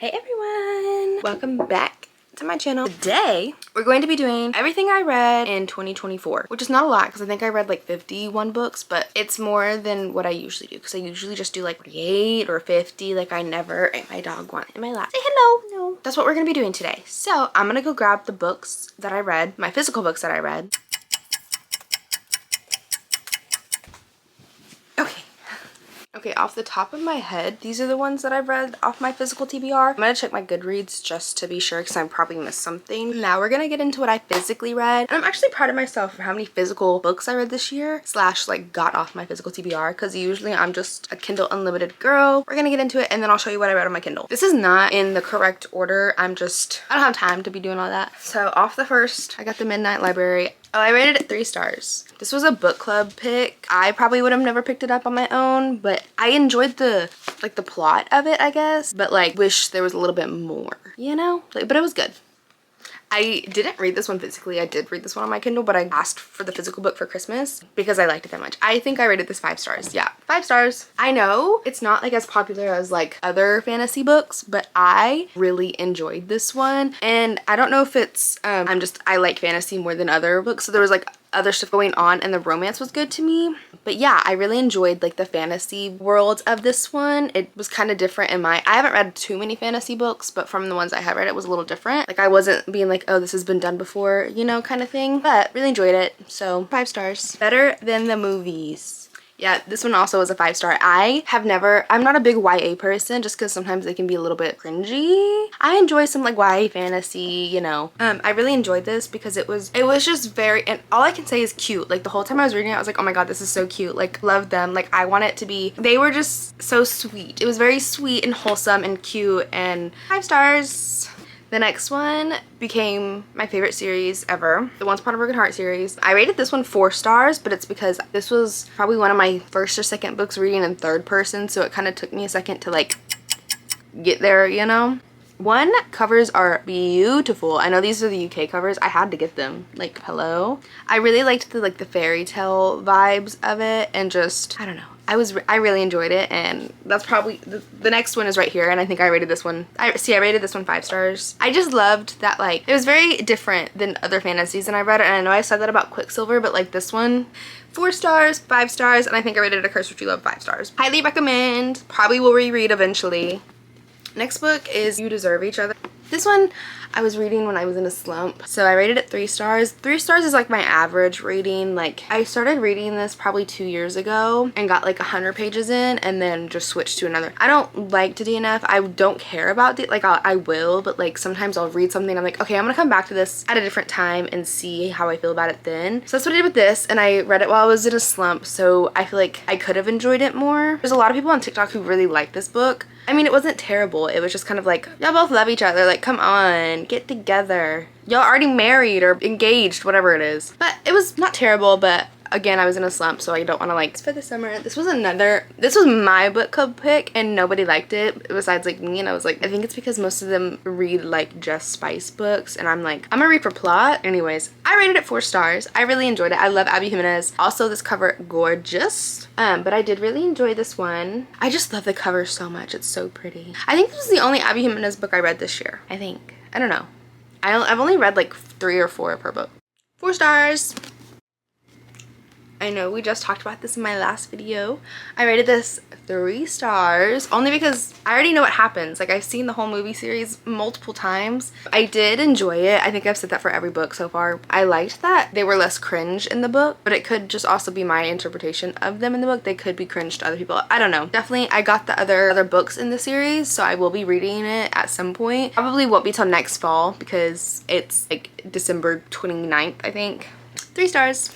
Hey everyone! Welcome back to my channel. Today, we're going to be doing everything I read in 2024, which is not a lot because I think I read like 51 books, but it's more than what I usually do because I usually just do like 48 or 50. Like I never ate my dog one in my lap. Say hello! No. That's what we're going to be doing today. So I'm going to go grab the books that I read, my physical books that I read. Okay, off the top of my head, these are the ones that I've read off my physical TBR. I'm gonna check my Goodreads just to be sure because I probably missed something. Now we're gonna get into what I physically read. And I'm actually proud of myself for how many physical books I read this year, slash like got off my physical TBR, because usually I'm just a Kindle Unlimited girl. We're gonna get into it and then I'll show you what I read on my Kindle. This is not in the correct order. I don't have time to be doing all that. So off the first, I got The Midnight Library. Oh, I rated it 3 stars. This was a book club pick. I probably would have never picked it up on my own, but I enjoyed the plot of it, I guess. But like, wish there was a little bit more, you know? Like, but it was good. I didn't read this one physically. I did read this one on my Kindle, but I asked for the physical book for Christmas because I liked it that much. I think I rated this 5 stars. Yeah, 5 stars. I know it's not like as popular as like other fantasy books, but I really enjoyed this one. And I don't know if it's, I like fantasy more than other books. So there was like other stuff going on and the romance was good to me. But yeah, I really enjoyed like the fantasy world of this one. It was kind of different I haven't read too many fantasy books, but from the ones I have read, it was a little different. Like I wasn't being like, oh, this has been done before, you know, kind of thing. But really enjoyed it. So 5 stars. Better than the movies. Yeah, this one also was a 5 star. I'm not a big YA person just because sometimes they can be a little bit cringy. I enjoy some like YA fantasy, you know. I really enjoyed this because it was just very, and all I can say is cute. Like the whole time I was reading it, I was like, oh my god, this is so cute. Like love them. Like I want it to be, they were just so sweet. It was very sweet and wholesome and cute, and 5 stars. The next one became my favorite series ever, the Once Upon a Broken Heart series. I rated this one 4 stars, but it's because this was probably one of my first or second books reading in third person, so it kind of took me a second to like get there, you know? One, covers are beautiful. I know these are the UK covers. I had to get them. Like, hello? I really liked the fairy tale vibes of it, and just, I don't know. I really enjoyed it, and that's probably the next one is right here, and I think I rated this one. I rated this one 5 stars. I just loved that, like, it was very different than other fantasies, and I read it, and I know I said that about Quicksilver, but like this one, 4 stars, 5 stars, and I think I rated A Curse for True Love 5 stars. Highly recommend. Probably will reread eventually. Next book is You Deserve Each Other. This one I was reading when I was in a slump, so I rated it 3 stars. 3 stars is like my average rating. Like I started reading this probably 2 years ago and got like 100 pages in and then just switched to another. I don't like to DNF. I don't care about it. Like I will, but like sometimes I'll read something and I'm like, okay, I'm gonna come back to this at a different time and see how I feel about it then. So that's what I did with this, and I read it while I was in a slump, so I feel like I could have enjoyed it more. There's a lot of people on TikTok who really like this book. I mean, it wasn't terrible. It was just kind of like, y'all both love each other. Like, come on, get together. Y'all already married or engaged, whatever it is. But it was not terrible, but again, I was in a slump, so I don't want to like, for the summer. This was my book club pick and nobody liked it besides like me, and I was like, I think it's because most of them read like just spice books, and I'm like, I'm gonna read for plot. Anyways, I rated it 4 stars. I really enjoyed it. I love Abby Jimenez. Also, this cover, gorgeous. But I did really enjoy this one. I just love the cover so much. It's so pretty. I think this was the only Abby Jimenez book I read this year. I think. I don't know. I've only read like 3 or 4 of her book. 4 stars. I know we just talked about this in my last video. I rated this 3 stars only because I already know what happens. Like I've seen the whole movie series multiple times. I did enjoy it. I think I've said that for every book so far. I liked that they were less cringe in the book, but it could just also be my interpretation of them in the book. They could be cringe to other people. I don't know. Definitely I got the other books in the series, so I will be reading it at some point. Probably won't be till next fall because it's like December 29th, I think. 3 stars.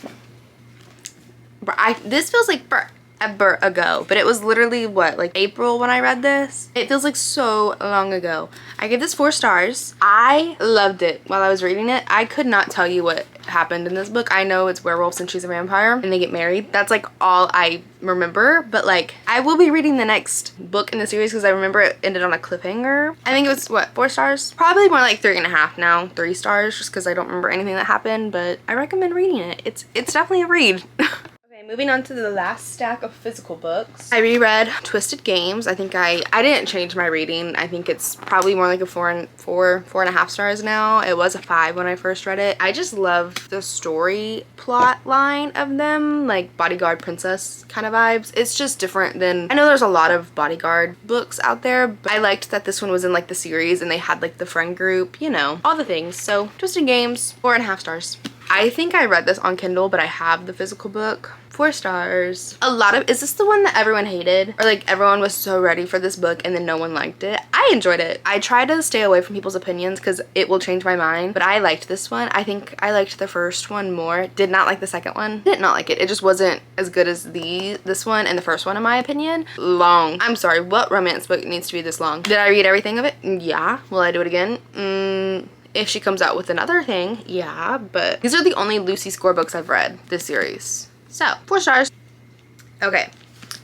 This feels like forever ago, but it was literally what, like April when I read this? It feels like so long ago. I gave this 4 stars. I loved it while I was reading it. I could not tell you what happened in this book. I know it's werewolves and she's a vampire and they get married. That's like all I remember, but like I will be reading the next book in the series because I remember it ended on a cliffhanger. I think it was what, 4 stars? Probably more like 3.5 now. 3 stars just because I don't remember anything that happened, but I recommend reading it. It's definitely a read. Moving on to the last stack of physical books. I reread Twisted Games. I think I didn't change my rating. I think it's probably more like a 4.5 stars now. It was a 5 when I first read it. I just love the story plot line of them, like bodyguard princess kind of vibes. It's just different than, I know there's a lot of bodyguard books out there, but I liked that this one was in like the series and they had like the friend group, you know, all the things. So Twisted Games, 4.5 stars. I think I read this on Kindle, but I have the physical book. 4 stars. Is this the one that everyone hated? Or like everyone was so ready for this book and then no one liked it? I enjoyed it. I try to stay away from people's opinions because it will change my mind, but I liked this one. I think I liked the first one more. Did not like the second one. Did not like it. It just wasn't as good as this one and the first one in my opinion. Long. I'm sorry, what romance book needs to be this long? Did I read everything of it? Yeah. Will I do it again? If she comes out with another thing, yeah, but these are the only Lucy Score books I've read this series. So, 4 stars. Okay.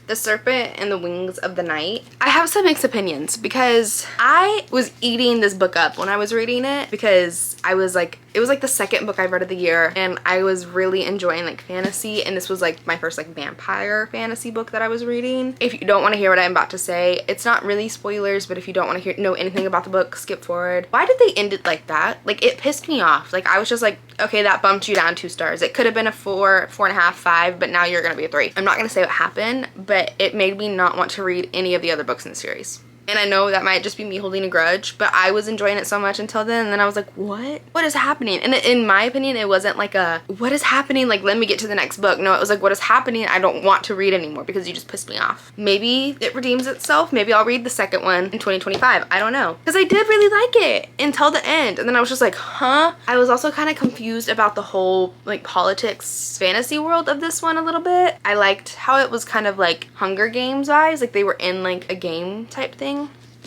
The Serpent and the Wings of the Night. I have some mixed opinions because I was eating this book up when I was reading it because I was like, it was like the second book I've read of the year and I was really enjoying like fantasy, and this was like my first like vampire fantasy book that I was reading. If you don't want to hear what I'm about to say, it's not really spoilers, but if you don't want to know anything about the book, skip forward. Why did they end it like that? Like it pissed me off. Like I was just like, okay, that bumped you down 2 stars. It could have been a 4, 4.5, 5, but now you're gonna be a 3. I'm not gonna say what happened, but it made me not want to read any of the other books in the series. And I know that might just be me holding a grudge, but I was enjoying it so much until then, and then I was like, what? What is happening? And in my opinion, it wasn't like a, what is happening? Like, let me get to the next book. No, it was like, what is happening? I don't want to read anymore because you just pissed me off. Maybe it redeems itself. Maybe I'll read the second one in 2025. I don't know. Because I did really like it until the end. And then I was just like, huh? I was also kind of confused about the whole, like, politics fantasy world of this one a little bit. I liked how it was kind of like Hunger Games vibes. Like, they were in, like, a game type thing.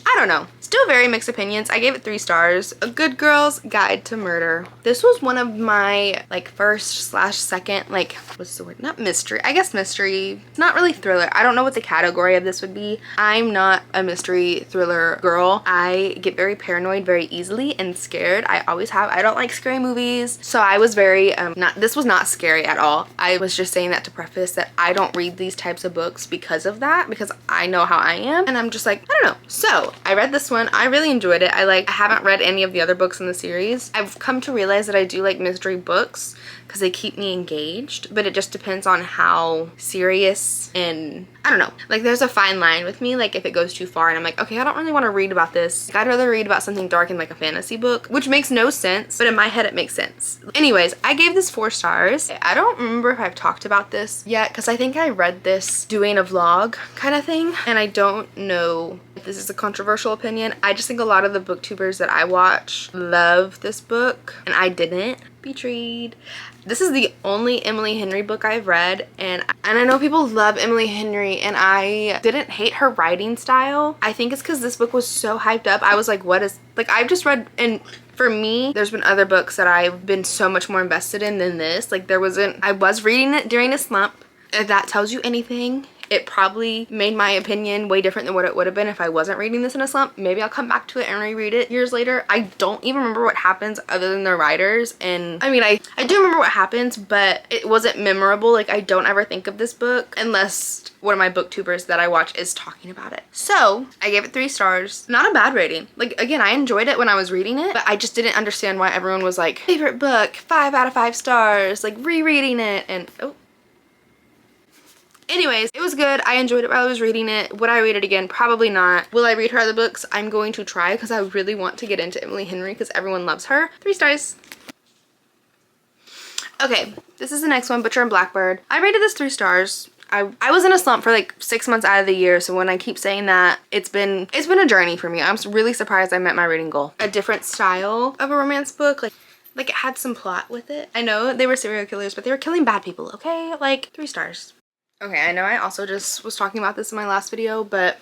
I don't know. Still very mixed opinions. I gave it 3 stars. A Good Girl's Guide to Murder. This was one of my like first/second, like, what's the word? Not mystery. I guess mystery. It's not really thriller. I don't know what the category of this would be. I'm not a mystery thriller girl. I get very paranoid very easily and scared. I always have. I don't like scary movies. So I was very, this was not scary at all. I was just saying that to preface that I don't read these types of books because of that, because I know how I am. And I'm just like, I don't know. So I read this one. I really enjoyed it. I haven't read any of the other books in the series. I've come to realize that I do like mystery books because they keep me engaged, but it just depends on how serious, and I don't know. Like there's a fine line with me, like if it goes too far and I'm like, okay, I don't really want to read about this. Like, I'd rather read about something dark in like a fantasy book, which makes no sense, but in my head it makes sense. Anyways, I gave this 4 stars. I don't remember if I've talked about this yet because I think I read this doing a vlog kind of thing, and I don't know if this is a controversial opinion. I just think a lot of the booktubers that I watch love this book and I didn't. Betrayed. This is the only Emily Henry book I've read, and I know people love Emily Henry, and I didn't hate her writing style. I think it's because this book was so hyped up. I was like, what is, like, I've just read, and for me, there's been other books that I've been so much more invested in than this. Like I was reading it during a slump. If that tells you anything, it probably made my opinion way different than what it would have been if I wasn't reading this in a slump. Maybe I'll come back to it and reread it years later. I don't even remember what happens other than the writers, and I mean, I do remember what happens, but it wasn't memorable. Like I don't ever think of this book unless one of my booktubers that I watch is talking about it. So I gave it 3 stars. Not a bad rating. Like again, I enjoyed it when I was reading it, but I just didn't understand why everyone was like, favorite book, 5 out of 5 stars, like rereading it, and oh. Anyways, it was good. I enjoyed it while I was reading it. Would I read it again? Probably not. Will I read her other books? I'm going to try because I really want to get into Emily Henry because everyone loves her. 3 stars. Okay, this is the next one, Butcher and Blackbird. I rated this 3 stars. I was in a slump for like 6 months out of the year, so when I keep saying that, it's been a journey for me. I'm really surprised I met my reading goal. A different style of a romance book, like it had some plot with it. I know they were serial killers, but they were killing bad people, okay? Like 3 stars. Okay, I know I also just was talking about this in my last video, but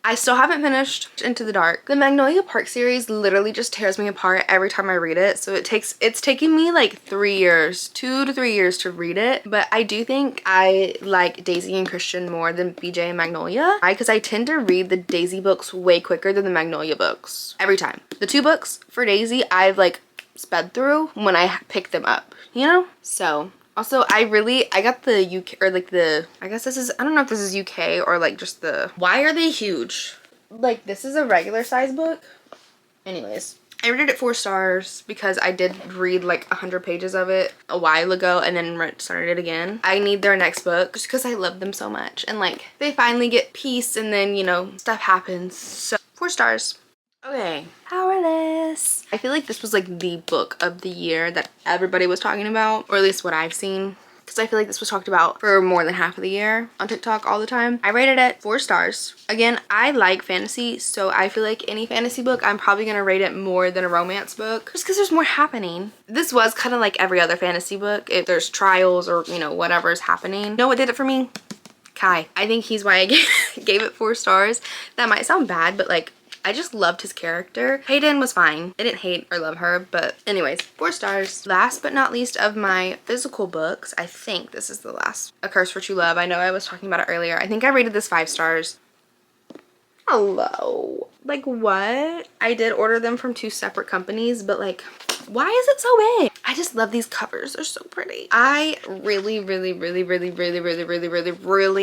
I still haven't finished Into the Dark. The Magnolia Park series literally just tears me apart every time I read it. So it's taking me like 3 years, 2 to 3 years to read it. But I do think I like Daisy and Christian more than BJ and Magnolia. Because I tend to read the Daisy books way quicker than the Magnolia books. Every time. The 2 books for Daisy, I've like sped through when I pick them up, you know? So Also, I got the UK, or like I guess this is, I don't know if this is UK or like just why are they huge? Like, this is a regular size book. Anyways, I rated it 4 stars because I did read like 100 pages of it a while ago and then started it again. I need their next book just because I love them so much. And like, they finally get peace and then, you know, stuff happens. So 4 stars. Okay, Powerless. I feel like this was like the book of the year that everybody was talking about, or at least what I've seen. Because I feel like this was talked about for more than half of the year on TikTok all the time. I rated it 4 stars. Again, I like fantasy, so I feel like any fantasy book, I'm probably going to rate it more than a romance book. Just because there's more happening. This was kind of like every other fantasy book. If there's trials or, you know, whatever is happening. You know what did it for me? Kai. I think he's why I gave it 4 stars. That might sound bad, but like, I just loved his character. Hayden was fine. I didn't hate or love her, but anyways, 4 stars. Last but not least of my physical books, I think this is the last, A Curse for True Love. I know I was talking about it earlier. I think I rated this 5 stars. Hello. Like, what? I did order them from 2 separate companies, but like, why is it so big? I just love these covers. They're so pretty. I really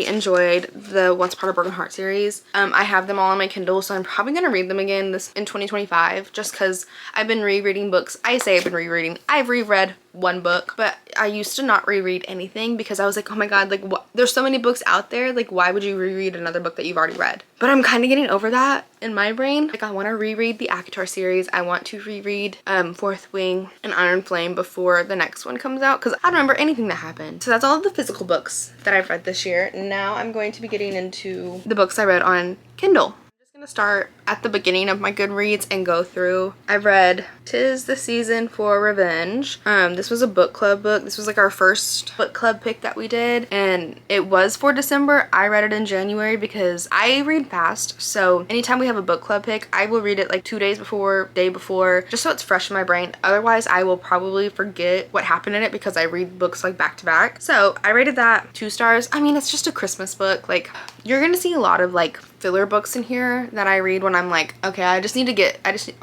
enjoyed the Once Upon a Broken Heart series. I have them all on my Kindle, so I'm probably gonna read them again in 2025 just because I've been rereading books. I say I've been rereading. I've reread 1 book, but I used to not reread anything because I was like, oh my god, like what? There's so many books out there, like why would you reread another book that you've already read? But I'm kind of getting over that in my brain. Like, I want to reread the ACOTAR series. I want to reread Fourth Wing and Iron Flame before the next one comes out because I don't remember anything that happened. So that's all of the physical books that I've read this year. Now I'm going to be getting into the books I read on Kindle. Gonna start at the beginning of my Goodreads and go through. I've read 'Tis the Season for Revenge. This was a book club book. This was like our first book club pick that we did, and it was for December. I read it in January because I read fast, so anytime we have a book club pick, I will read it like 2 days before, day before, just so it's fresh in my brain. Otherwise, I will probably forget what happened in it because I read books like back to back. So I rated that 2 stars. I mean, it's just a Christmas book. Like, you're gonna see a lot of like filler books in here that I read when I'm like, okay, I just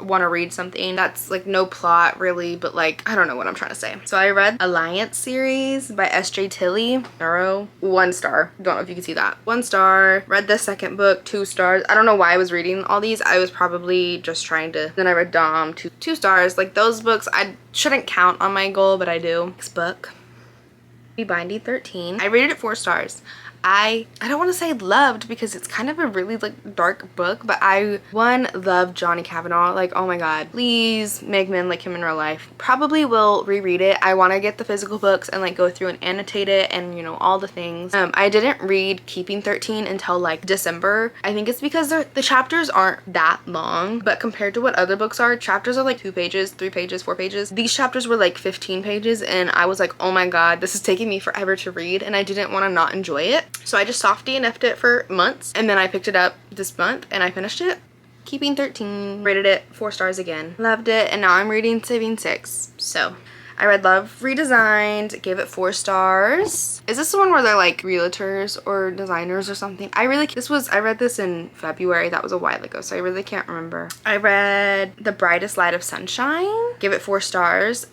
want to read something that's like no plot really, but like, I don't know what I'm trying to say. So I read Alliance series by S.J. Tilly. Arrow, 1 star. Don't know if you can see that. 1 star. Read the second book, 2 stars. I don't know why I was reading all these. I was probably just trying to. Then I read Dom, 2 stars. Like, those books I shouldn't count on my goal, but I do. Next book, Binding 13. I rated it 4 stars. I don't want to say loved because it's kind of a really like dark book, but I loved Johnny Kavanaugh. Like, oh my god, please make men like him in real life. Probably will reread it. I want to get the physical books and like go through and annotate it and, you know, all the things. I didn't read Keeping 13 until like December. I think it's because the chapters aren't that long, but compared to what other books are, chapters are like 2 pages, 3 pages, 4 pages. These chapters were like 15 pages and I was like, oh my god, this is taking me forever to read, and I didn't want to not enjoy it. So I just soft DNF'd it for months, and then I picked it up this month and I finished it. Keeping 13. Rated it 4 stars again. Loved it, and now I'm reading Saving 6. So I read Love Redesigned, gave it 4 stars. Is this the one where they're like realtors or designers or something? I read this in February. That was a while ago, so I really can't remember. I read The Brightest Light of Sunshine, gave it 4 stars.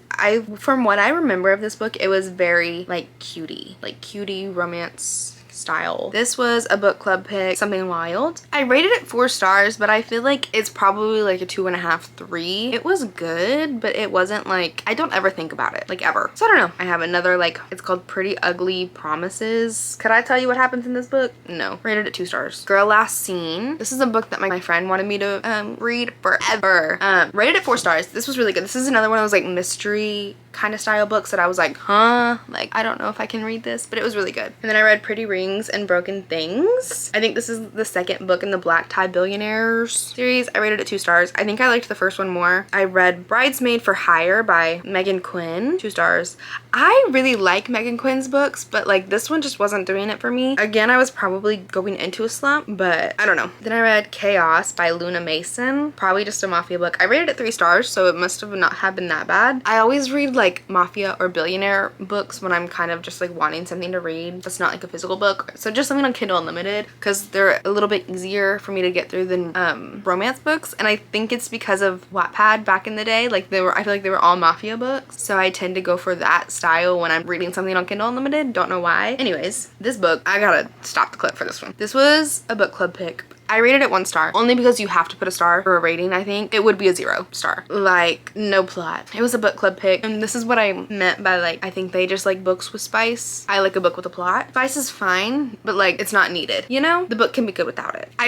From what I remember of this book, it was very like cutie romance style. This was a book club pick, Something Wild. I rated it 4 stars, but I feel like it's probably like a 2.5, 3. It was good, but it wasn't like, I don't ever think about it, like ever. So I don't know. I have another, like, it's called Pretty Ugly Promises. Could I tell you what happens in this book? No. Rated it 2 stars. Girl Last Seen. This is a book that my friend wanted me to read forever. Rated it 4 stars. This was really good. This is another one of those like mystery kind of style books that I was like, huh? Like, I don't know if I can read this, but it was really good. And then I read Pretty Rings and Broken Things. I think this is the second book in the Black Tie Billionaires series. I rated it 2 stars. I think I liked the first one more. I read Bridesmaid for Hire by Megan Quinn. 2 stars. I really like Megan Quinn's books, but like this one just wasn't doing it for me. Again, I was probably going into a slump, but I don't know. Then I read Chaos by Luna Mason. Probably just a mafia book. I rated it 3 stars, so it must have not have been that bad. I always read like mafia or billionaire books when I'm kind of just like wanting something to read that's not like a physical book. So just something on Kindle Unlimited because they're a little bit easier for me to get through than romance books. And I think it's because of Wattpad back in the day. Like I feel like they were all mafia books. So I tend to go for that style when I'm reading something on Kindle Unlimited. Don't know why. Anyways, this book, I gotta stop the clip for this one. This was a book club pick. I rated it 1 star, only because you have to put a star for a rating, I think. It would be a 0 star. Like, no plot. It was a book club pick, and this is what I meant by like, I think they just like books with spice. I like a book with a plot. Spice is fine, but like, it's not needed. You know? The book can be good without it. I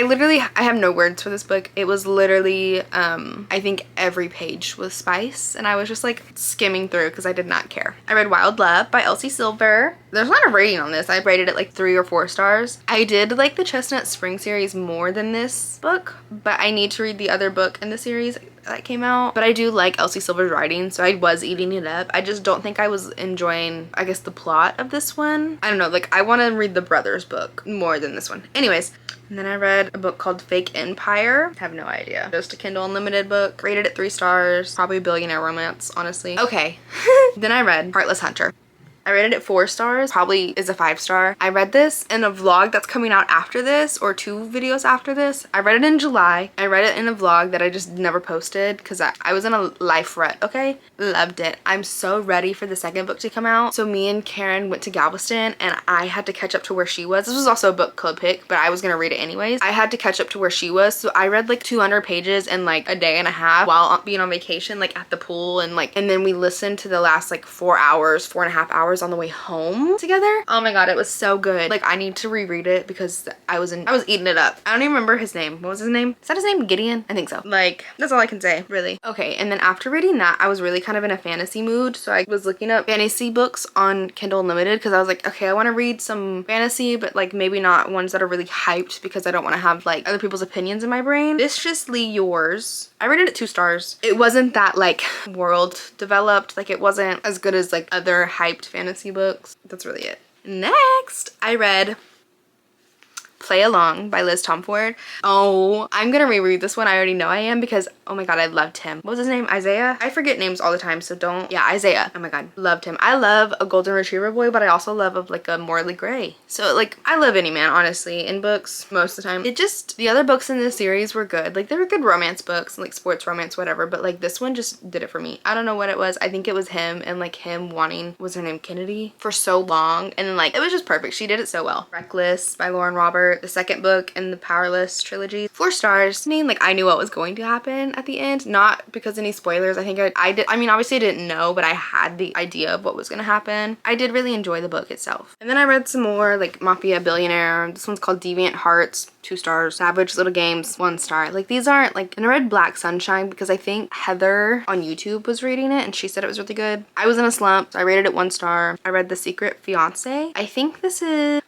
have no words for this book. It was literally, I think every page was spice, and I was just like skimming through because I did not care. I read Wild Love by Elsie Silver. There's not a rating on this. I rated it like 3 or 4 stars. I did like the Chestnut Spring series more than this book, but I need to read the other book in the series that came out. But I do like Elsie Silver's writing, so I was eating it up. I just don't think I was enjoying, I guess, the plot of this one. I don't know, like I want to read the brothers book more than this one. Anyways, and then I read a book called Fake Empire. Have no idea. Just a Kindle Unlimited book. Rated it 3 stars. Probably billionaire romance, honestly. Okay. Then I read Heartless Hunter. I rated it 4 stars, probably is a 5 star. I read this in a vlog that's coming out after this, or 2 videos after this. I read it in July. I read it in a vlog that I just never posted because I was in a life rut, okay? Loved it. I'm so ready for the second book to come out. So me and Karen went to Galveston and I had to catch up to where she was. This was also a book club pick, but I was gonna read it anyways. I had to catch up to where she was, so I read like 200 pages in like a day and a half while being on vacation, like at the pool, and then we listened to the last like 4.5 hours on the way home together. Oh my god, it was so good. Like I need to reread it because I was eating it up. I don't even remember his name. What was his name? Is that his name? Gideon? I think so. Like, that's all I can say, really. Okay, and then after reading that, I was really kind of in a fantasy mood, so I was looking up fantasy books on Kindle Unlimited because I was like, okay, I want to read some fantasy, but like maybe not ones that are really hyped because I don't want to have like other people's opinions in my brain. Viciously Yours. I rated it 2 stars. It wasn't that like world developed. Like it wasn't as good as like other hyped fantasy books. That's really it. Next, I read Play Along by Liz Tomford. Oh, I'm gonna reread this one. I already know I am because, oh my god, I loved him. What was his name? Isaiah? I forget names all the time, so don't. Yeah, Isaiah. Oh my god, loved him. I love a golden retriever boy, but I also love like a Morley Gray. So like, I love any man, honestly, in books most of the time. The other books in this series were good. Like, they were good romance books, like sports romance, whatever, but like this one just did it for me. I don't know what it was. I think it was him and like him wanting, was her name Kennedy, for so long, and then like, it was just perfect. She did it so well. Reckless by Lauren Robert, the second book in the Powerless trilogy. 4 stars. I mean, like, I knew what was going to happen at the end, not because any spoilers. I think I did. I mean, obviously I didn't know, but I had the idea of what was gonna happen. I did really enjoy the book itself. And then I read some more, like Mafia Billionaire. This one's called Deviant Hearts, 2 stars. Savage Little Games, 1 star. Like, these aren't like, and I read Black Sunshine because I think Heather on YouTube was reading it and she said it was really good. I was in a slump, so I rated it 1 star. I read The Secret Fiance. I think this is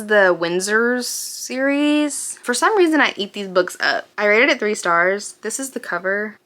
the Windsor's series. For some reason, I eat these books up. I rated it 3 stars. This is the cover.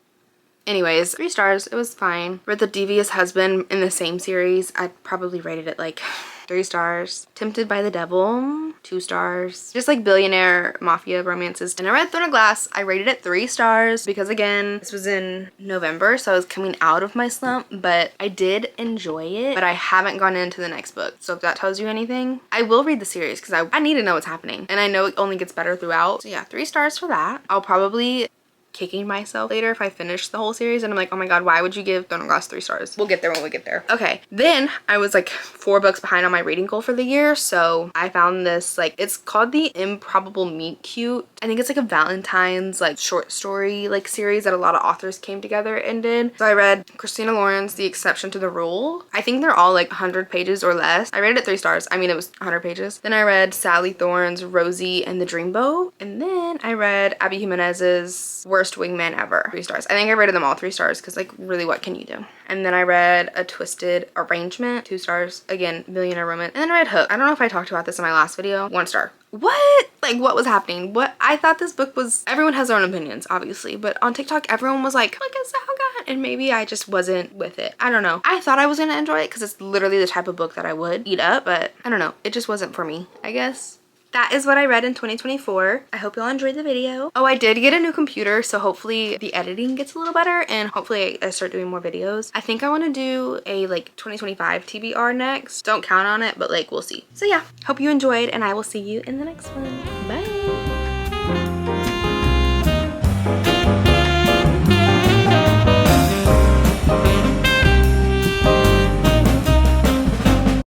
Anyways, 3 stars. It was fine. Read The Devious Husband in the same series. I'd probably rated it like 3 stars. Tempted by the Devil, 2 stars. Just like billionaire mafia romances. And I read Throne of Glass. I rated it 3 stars because, again, this was in November, so I was coming out of my slump, but I did enjoy it, but I haven't gone into the next book. So if that tells you anything, I will read the series because I need to know what's happening, and I know it only gets better throughout. So yeah, 3 stars for that. I'll probably kicking myself later if I finish the whole series and I'm like, oh my god, why would you give Throne of Glass 3 stars? We'll get there when we get there. Okay, then I was like 4 books behind on my reading goal for the year, so I found this, like, it's called The Improbable Meet Cute. I think it's like a Valentine's like short story like series that a lot of authors came together and did. So I read Christina Lauren's The Exception to the Rule. I think they're all like 100 pages or less. I rated it 3 stars. I mean, it was 100 pages. Then I read Sally Thorne's Rosie and the Dreamboat. And then I read Abby Jimenez's Worst Wingman Ever, 3 stars. I think I rated them all 3 stars because, like, really, what can you do? And then I read A Twisted Arrangement, 2 stars. Again, billionaire romance. And then I read Hook. I don't know if I talked about this in my last video. 1 star. What? Like, what was happening? What? I thought this book was, everyone has their own opinions, obviously, but on TikTok, everyone was like, look, it's so good. And maybe I just wasn't with it. I don't know. I thought I was gonna enjoy it because it's literally the type of book that I would eat up, but I don't know. It just wasn't for me, I guess. That is what I read in 2024. I hope y'all enjoyed the video. Oh, I did get a new computer, so hopefully the editing gets a little better and hopefully I start doing more videos. I think I want to do a like 2025 TBR next. Don't count on it, but like we'll see. So yeah, hope you enjoyed and I will see you in the next one. Bye.